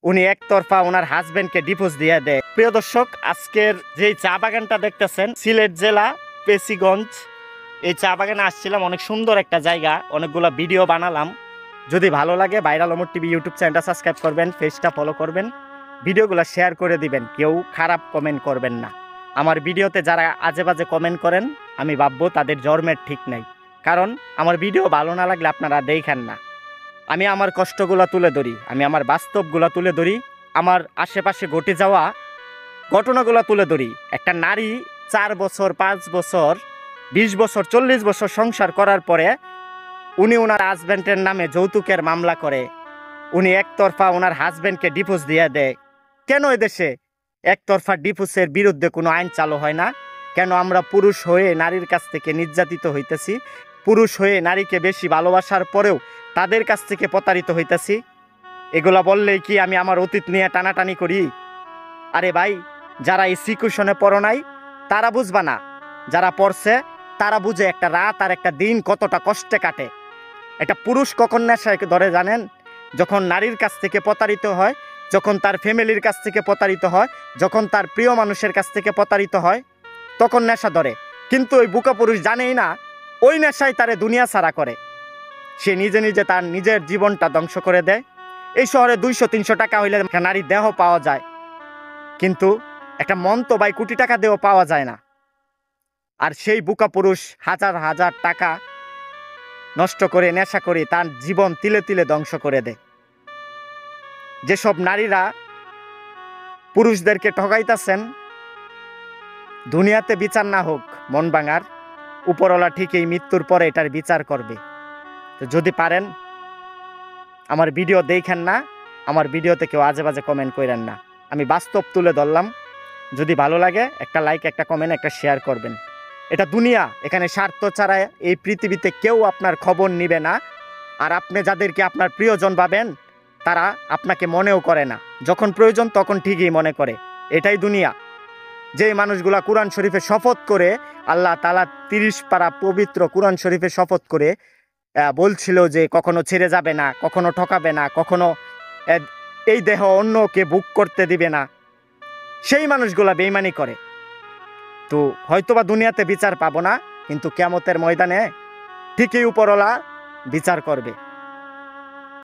উনি একতরফা ওনার হাজবেন্ডকে ডিভোর্স দিয়ে দেয়। প্রিয় দর্শক, আজকের যে চা বাগানটা দেখতেছেন সিলেট জেলা পেশিগঞ্জ, এই চা বাগানে আসছিলাম। অনেক সুন্দর একটা জায়গা, অনেকগুলো ভিডিও বানালাম। যদি ভালো লাগে ভাইরাল অমর টিভি ইউটিউব চ্যানেলটা সাবস্ক্রাইব করবেন, পেজটা ফলো করবেন, ভিডিওগুলো শেয়ার করে দিবেন। কেউ খারাপ কমেন্ট করবেন না। আমার ভিডিওতে যারা আজে বাজে কমেন্ট করেন আমি ভাববো তাদের জন্মের ঠিক নাই, কারণ আমার ভিডিও ভালো না লাগলে আপনারা দেখেন না। আমি আমার কষ্টগুলো তুলে ধরি, আমি আমার বাস্তবগুলো তুলে ধরি, আমার আশেপাশে ঘটে যাওয়া ঘটনাগুলো তুলে ধরি। একটা নারী 4 বছর 5 বছর 20 বছর 40 বছর সংসার করার পরে উনি ওনার হাজব্যান্ডের নামে যৌতুকের মামলা করে, উনি একতরফা ওনার হাজব্যান্ডকে ডিভোর্স দিয়ে দেয়। কেন এদেশে একতরফা ডিভোর্সের বিরুদ্ধে কোনো আইন চালু হয় না? কেন আমরা পুরুষ হয়ে নারীর কাছ থেকে নির্যাতিত হইতেছি? পুরুষ হয়ে নারীকে বেশি ভালোবাসার পরেও তাদের কাছ থেকে প্রতারিত হইতেছি? এগুলা বললেই কি আমি আমার অতীত নিয়ে টানাটানি করি? আরে ভাই, যারা এই সিকুশনে পড়ো নাই তারা বুঝবা না, যারা পড়ছে তারা বুঝে একটা রাত আর একটা দিন কতটা কষ্টে কাটে। একটা পুরুষ কখন নেশায় ধরে জানেন? যখন নারীর কাছ থেকে প্রতারিত হয়, যখন তার ফ্যামিলির কাছ থেকে প্রতারিত হয়, যখন তার প্রিয় মানুষের কাছ থেকে প্রতারিত হয়, তখন নেশা ধরে। কিন্তু ওই বুকা পুরুষ জানেই না ওই নেশায় তারে দুনিয়া ছাড়া করে। সে নিজে নিজে তার নিজের জীবনটা ধ্বংস করে দেয়। এই শহরে 200-300 টাকা হইলে একটা নারীর দেহ পাওয়া যায়, কিন্তু একটা মন তো ভাই কোটি টাকা দিয়েও পাওয়া যায় না। আর সেই বুকা পুরুষ হাজার হাজার টাকা নষ্ট করে নেশা করে তার জীবন তিলে তিলে ধ্বংস করে দেয়। যেসব নারীরা পুরুষদেরকে ঠকাইতেছেন, দুনিয়াতে বিচার না হোক মন ভাঙার, উপরওয়ালা ঠিকই মৃত্যুর পরে এটার বিচার করবে। তো যদি পারেন আমার ভিডিও দেখেন না, আমার ভিডিওতে কেউ আজে বাজে কমেন্ট করেন না। আমি বাস্তব তুলে ধরলাম। যদি ভালো লাগে একটা লাইক, একটা কমেন্ট, একটা শেয়ার করবেন। এটা দুনিয়া, এখানে স্বার্থ ছাড়া এই পৃথিবীতে কেউ আপনার খবর নিবে না। আর আপনি যাদেরকে আপনার প্রিয়জন ভাবেন তারা আপনাকে মনেও করে না, যখন প্রয়োজন তখন ঠিকই মনে করে। এটাই দুনিয়া। যেই মানুষগুলা কোরআন শরীফে শপথ করে, আল্লাহ তাআলা 30 পারা পবিত্র কোরআন শরীফে শপথ করে বলছিল যে কখনো ছেড়ে যাবে না, কখনো ঠকাবে না, কখনো এই দেহ অন্যকে বুক করতে দিবে না, সেই মানুষগুলা বেঈমানি করে। তো হয়তোবা দুনিয়াতে বিচার পাবো না, কিন্তু কিয়ামতের ময়দানে ঠিকই উপরওয়ালা বিচার করবে।